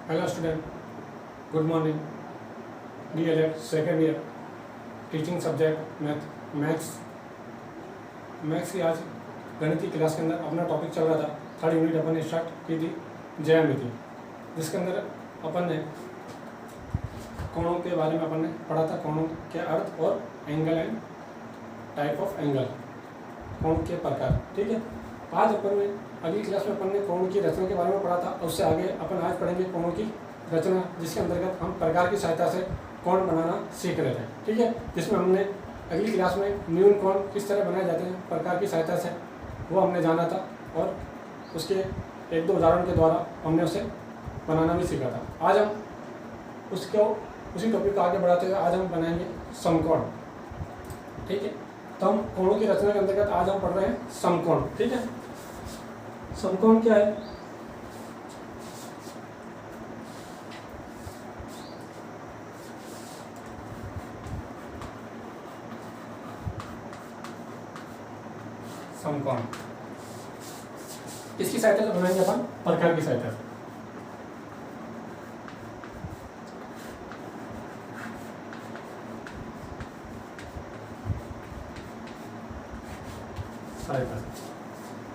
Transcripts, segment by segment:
Hello student, good morning. DLED second year teaching subject maths की आज गणित की क्लास के अंदर अपना टॉपिक चल रहा था। थर्ड यूनिट अपन ने स्टार्ट की थी ज्यामिति, जिसके अंदर अपन ने कोणों के बारे में अपन ने पढ़ा था, कोणों के अर्थ और angle and type of angle, कोण के प्रकार। ठीक है, आज अपन ने अगली क्लास में अपन ने कोण की रचना के बारे में पढ़ा था। उससे आगे अपन आज पढ़ेंगे कोणों की रचना, जिसके अंतर्गत हम प्रकार की सहायता से कोण बनाना सीख रहे थे। ठीक है, जिसमें हमने अगली क्लास में न्यून कोण किस तरह बनाए जाते हैं प्रकार की सहायता से, वो हमने जाना था और उसके एक दो उदाहरण के द्वारा हमने उसे बनाना भी सीखा था। आज हम उसी टॉपिक को आगे बढ़ाते हुए आज हम बनाएंगे समकोण। ठीक है, तो हम कोणों की रचना के अंतर्गत आज हम पढ़ रहे हैं समकोण। ठीक है, समकोण क्या है? समकोण इसकी सहायता से बनाएंगे अपन प्रकार की सहायता से।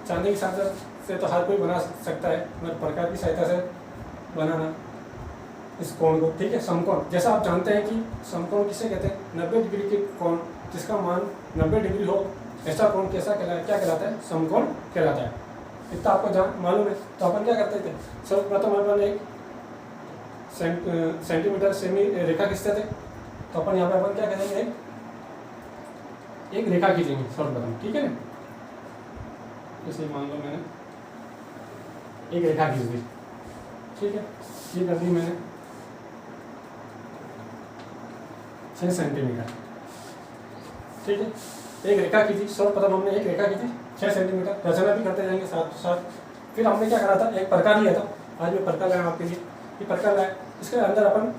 चांदी की सहायता से तो हर कोई बना सकता है, मगर प्रकार की सहायता से बनाना इस कोण को। ठीक है, समकोण जैसा आप जानते हैं कि समकोण किसे कहते हैं? 90 डिग्री के कोण जिसका मान 90 डिग्री हो, ऐसा कोण क्या कहलाता है? समकोण कहलाता है। इतना आपको मालूम है। तो अपन क्या करते थे? सर्वप्रथम अपन एक सेंटीमीटर सेमी रेखा खींचते थे। तो अपन यहाँ पे अपन क्या करेंगे? एक रेखा खींचेंगे सर्वप्रथम। ठीक है ना, जैसे मान लो मैंने एक रेखा खींच दी। ठीक है, ये कर दी मैंने 6 सेंटीमीटर। ठीक है, एक रेखा खींची, सर्वप्रथम हमने एक रेखा खींची 6 सेंटीमीटर। रचना भी करते जाएंगे साथ साथ। फिर हमने क्या करा था? एक प्रकार लिया था। आज मैं प्रकार लाया आपके लिए। ये प्रकार लाया, इसके अंदर अपन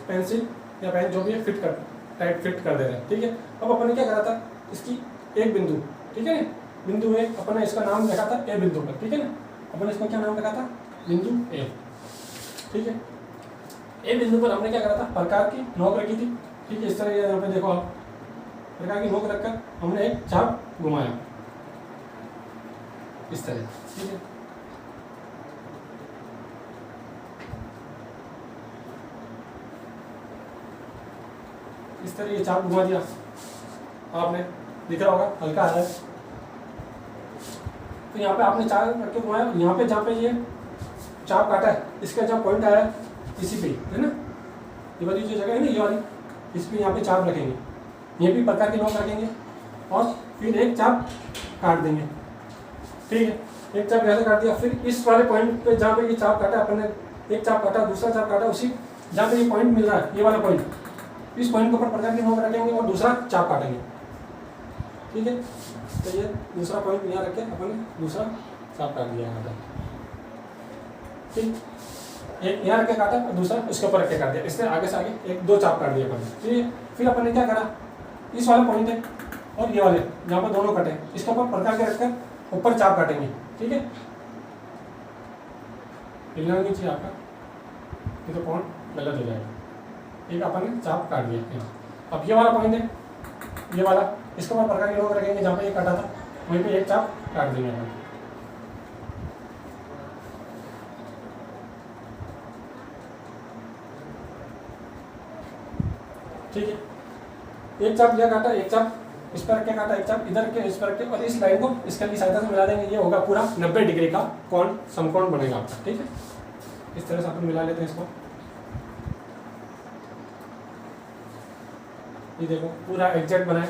पेंसिल या पेन जो भी है फिट कर दे रहे हैं। ठीक है, अब अपन ने क्या करा था? इसकी एक बिंदु, ठीक है ना, बिंदु ए, अपन ने इसका नाम रखा था ए बिंदु पर। ठीक है ना, अपन इसको क्या नाम रखा था? बिंदु ए। ठीक है, ए बिंदु पर हमने क्या करा था? प्रकार की नोक रखी थी। ठीक है, इस तरह यहाँ पे देखो आप, प्रकार की नोक रखकर हमने एक चाप घुमाया इस तरह। ठीक है, इस तरह ये चाप घुमा दिया आपने, दिख रहा होगा हल्का है। तो यहाँ पे आपने चाप करके घुमाया। यहाँ पे जहाँ पे ये चाप काटा है, इसका जहाँ पॉइंट आया इसी पे है ना, ये वाली जो जगह है ना, ये वाली, इस पे यहाँ पे चाप रखेंगे। ये भी प्रकार की नोक रखेंगे और फिर एक चाप काट देंगे। ठीक है, एक चाप ऐसे काट दिया। फिर इस वाले पॉइंट पे जहाँ पे ये चाप काटा अपन ने, एक चाप काटा, दूसरा चाप काटा, उसी जहाँ पे ये पॉइंट मिल रहा है, ये वाला पॉइंट, इस पॉइंट के ऊपर प्रकार की नोक रखेंगे और दूसरा चाप काटेंगे। ठीक है, तो ये दूसरा पॉइंट यहाँ रख के अपन ने दूसरा चाप काट दिया यहाँ पर। ठीक, एक यहाँ रख के काटा और दूसरा उसके ऊपर रख के काट दिया। इससे आगे से आगे एक दो चाप काट दिया अपन ने। ठीक है, फिर अपन ने क्या करा? इस वाला पॉइंट है और ये वाले जहाँ पर दोनों कटे, इसके ऊपर प्रकार के रखकर ऊपर चाप काटेंगे। ठीक है, हिलना नहीं चाहिए आपका, ये तो पॉइंट गलत हो जाएगा। एक अपन ने चाप काट दिया। अब ये वाला पॉइंट है, ये वाला, इसके ऊपर प्रकार के नोक रखेंगे, जहाँ पे ये काटा था वहीं पे एक चाप काट देंगे अपन। ठीक है, एक चाप यह काटा, एक चाप इस पर रख के काटा, एक चाप इधर के इस पर रख के, और इस लाइन को इसके की सहायता से मिला देंगे। ये होगा पूरा 90 डिग्री का कोण, समकोण बनेगा आपका। ठीक है, इस तरह से अपन मिला लेते हैं इसको। ये देखो पूरा एग्जैक्ट बना है,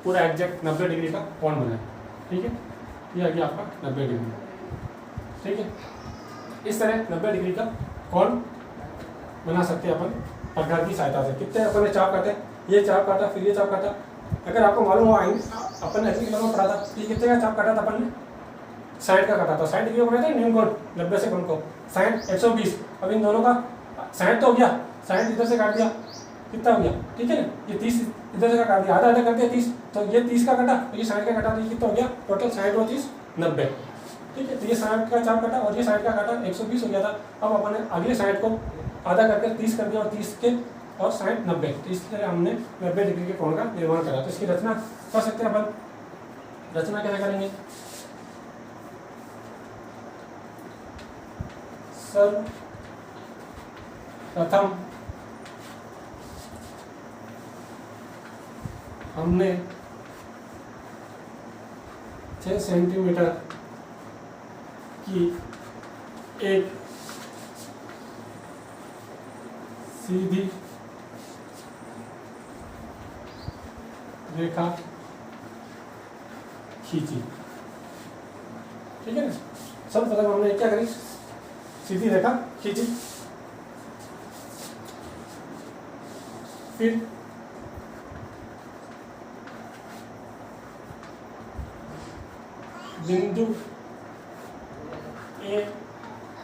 पूरा एग्जैक्ट 90 डिग्री का कोण बना है। ठीक है, ये आ गया आपका 90 डिग्री। ठीक है, इस तरह 90 डिग्री का कोण बना सकते हैं अपन प्रकार की सहायता से। कितने अपन ने चाप काटे? ये चाप काटा, फिर ये चाप काटा। अगर आपको मालूम हो, अपन ने अगली क्लास में पढ़ा था कि कितने का चाप काटा था अपन ने? 60 का काटा था। 60 डिग्री को बनाया था न्यून कोण, 90 से कोण को 60 120। अब इन दोनों का 60 तो हो गया, 60 इधर से काट दिया, कितना हो गया? ठीक है ना, ये 30 इधर से काट दिया, आधा आधा कर दिया 30, तो ये 30 का काटा, तो ये 60 का काटा, तो ये कितना हो गया टोटल? 60 और 30 90। ठीक है। तो ये साइड का चाप काटा और ये साइड का काटा 120 हो गया था। अब अपन ने अगले साइड को आधा करके 30 कर दिया और 30 के और साइड 90, तो इस तरह हमने 90 डिग्री के कोण का निर्माण करा। तो इसकी रचना कर सकते हैं अपन। रचना कैसे करेंगे? सर्वप्रथम हमने 6 सेंटीमीटर की एक सीधी रेखा खींची, ठीक है ना। सर्वप्रथम हमने क्या करी? सीधी रेखा खींची, फिर बिंदु ए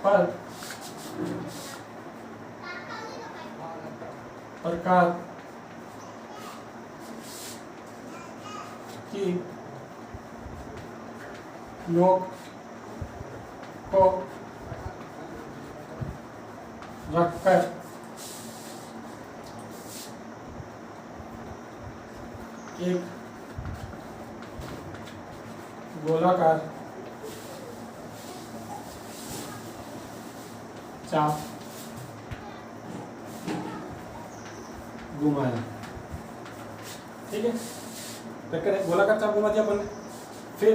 पर प्रकार की नोक को रखकर एक गोलाकार चाप घुमाया, ठीक है। देखकर गोलाकार चाप घुमा दिया अपन ने। फिर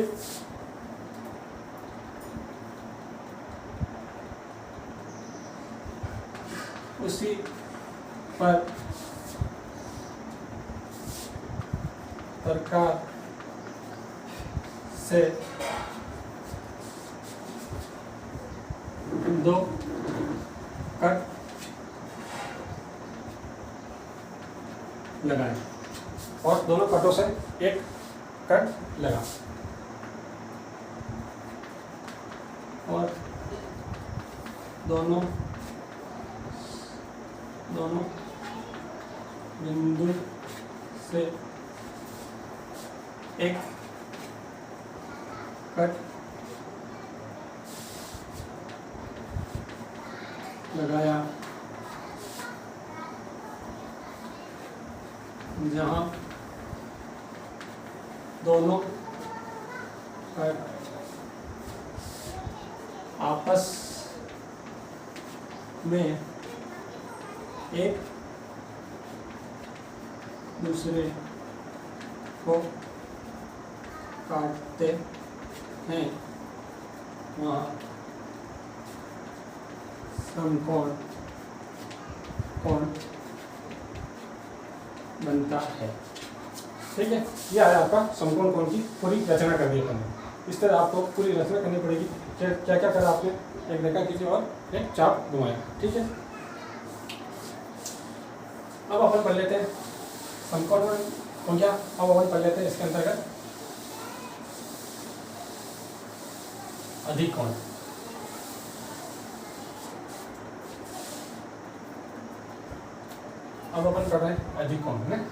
उसी पर प्रकार से 2 कट लगाए और दोनों कटों से एक कट लगा और दोनों बिंदु से एक कट लगाया, जहां दोनों कट आपस में एक दूसरे को काटते हैं, वहाँ समकोण कोण बनता है, ठीक है। यह है आपका समकोण कोण की पूरी रचना कर दी हमने। इस तरह आपको पूरी रचना करनी पड़ेगी। क्या क्या करा आपने? एक रेखा खींची और एक चाप घुमाया, ठीक है। अब अपन पढ़ लेते हैं समकोण हो गया। अब अपन पढ़ लेते हैं इसके अंतर्गत अधिक कोण। अब अपन पढ़ रहे हैं अधिक कोण, है ना।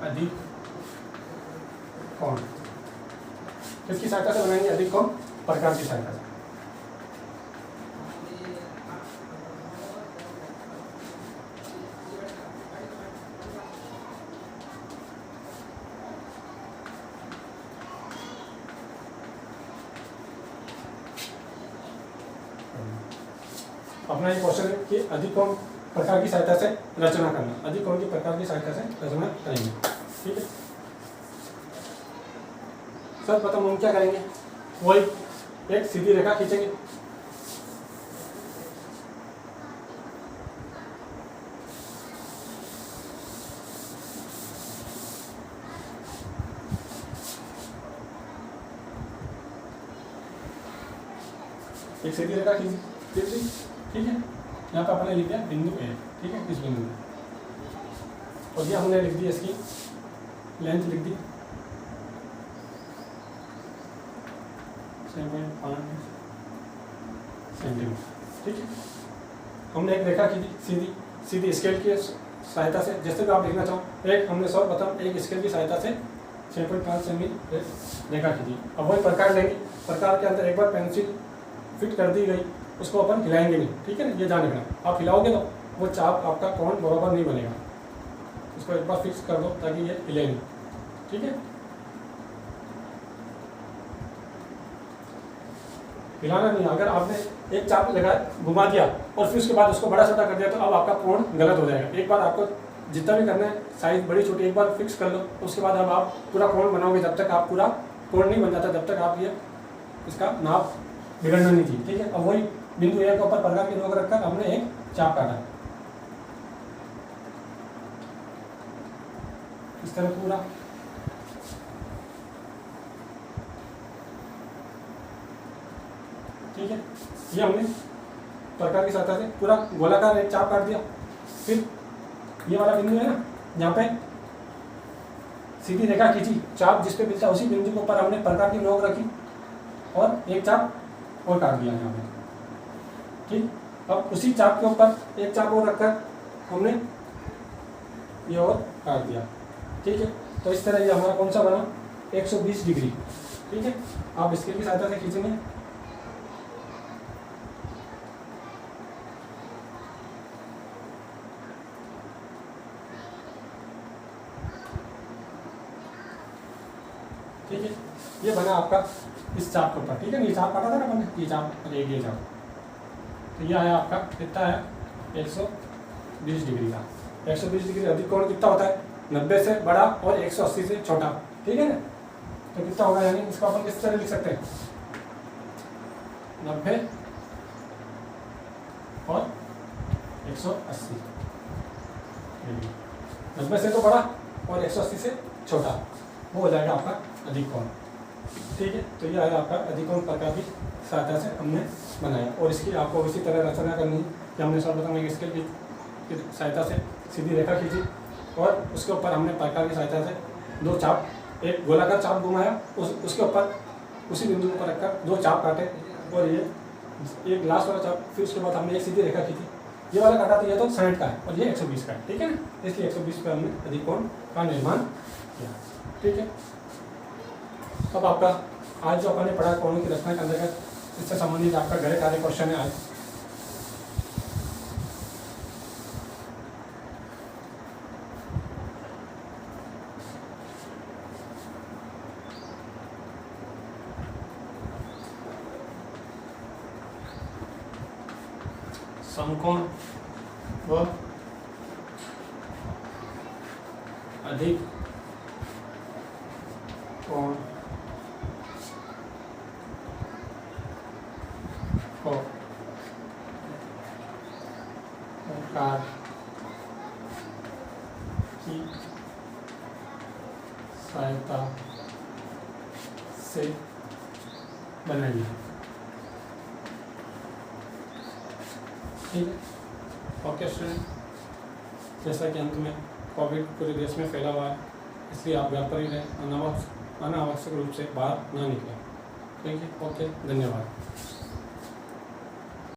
अधिक कोण किसकी सहायता से बनाएंगे? अधिक कोण प्रकार की सहायता से। अपना ये क्वेश्चन है कि अधिक कोण प्रकार की सहायता से रचना करना। अधिक कोण की प्रकार की सहायता से रचना करेंगे, ठीक है। सर्वप्रथम हम क्या करेंगे? वही एक सीधी रेखा खींचेंगे, एक सीधी रेखा खींची, ठीक है। यहाँ पे अपने लिख दिया बिंदु ए, ठीक है, इस बिंदु में। और ये हमने लिख दी इसकी लेंथ लिख दी 7.5 सेंटीमीटर, ठीक है। हमने एक रेखा खींची सीधी स्केल की सहायता से, जैसे भी आप लिखना चाहो। एक हमने सर्वप्रथम एक स्केल की सहायता से 6.5 सेमी रेखा खींची। अब वही प्रकार लेंगे, प्रकार के अंदर एक बार पेंसिल फिट कर दी गई, उसको अपन हिलाएंगे नहीं, ठीक है ना, ये ध्यान रखना। आप हिलाओगे तो वो चाप आपका कोण बराबर नहीं बनेगा, इसको एक बार फिक्स कर दो ताकि ये हिले नहीं, ठीक है। हिलाना नहीं, अगर आपने एक चाप लगाया घुमा दिया और फिर उसके बाद उसको बड़ा छोटा कर दिया तो अब आपका कोण गलत हो जाएगा। एक बार आपको जितना भी करना है साइज बड़ी छोटी एक बार फिक्स कर लो, उसके बाद अब आप पूरा कोण बनाओगे, जब तक आप पूरा कोण नहीं बन जाता जब तक आप ये इसका नाप बिगड़ना नहीं चाहिए, ठीक है। अब वही बिंदु ए के ऊपर प्रकार की नोक रखकर हमने एक चाप काटा, इस तरह पूरा, ठीक है। ये हमने प्रकार की सहायता से पूरा गोलाकार एक चाप काट दिया। फिर ये वाला बिंदु है ना, यहाँ पे सीधी रेखा खींची, चाप जिस पे मिलता है उसी बिंदु के ऊपर हमने प्रकार की नोक रखी और एक चाप और काट दिया यहाँ पे, ठीक। अब उसी चाप के ऊपर एक चाप और रखकर हमने ये और काट दिया, ठीक है। तो इस तरह ये हमारा कौन सा बना, 120 डिग्री, ठीक है। आप स्केल की सहायता से खींचेंगे, ठीक है। ये बना आपका इस चाप के ऊपर, ठीक है ना, ये चाप काटा था ना अपन, ये चाप और ये चाप, तो ये आया आपका कितना है 120 डिग्री का। 120 डिग्री अधिक कोण कितना होता है, 90 से बड़ा और 180 से छोटा, ठीक है ना। तो कितना होगा, यानी इसको अपन किस तरह लिख सकते हैं, 90 और 180 डिग्री, 90 से तो बड़ा और 180 से छोटा, वो हो जाएगा आपका अधिक कोण, ठीक है। तो ये आया आपका अधिक कोण प्रकार की सहायता से हमने बनाया। और इसकी आपको इसी तरह रचना करनी है कि हमने सर्वप्रथम एक स्केल की सहायता से सीधी रेखा खींची और उसके ऊपर हमने प्रकार की सहायता से दो चाप, एक गोलाकार चाप घुमाया, उसके ऊपर उसी बिंदु के ऊपर रखकर दो चाप काटे और ये एक लास्ट वाला चाप, फिर उसके बाद हमने एक सीधी रेखा खींची, ये वाला काटा तो ये तो 60 का है और ये 120 का है, ठीक है ना। इसलिए 120 पे हमने अधिक कोण का निर्माण किया, ठीक है। अब आपका आज जो अपन ने पढ़ा कोणों की रचना के अंतर्गत, इससे संबंधित आपका गृह कार्य क्वेश्चन है आज। समकोण व अधिक कोण को प्रकार की सहायता से बनाइए, ठीक है। ओके स्टूडेंट, जैसा कि अंत में कोविड पूरे देश में फैला हुआ है, इसलिए आप घर पर ही रहें, अनावश्यक रूप से बाहर ना निकलें, ठीक है। ओके, धन्यवाद।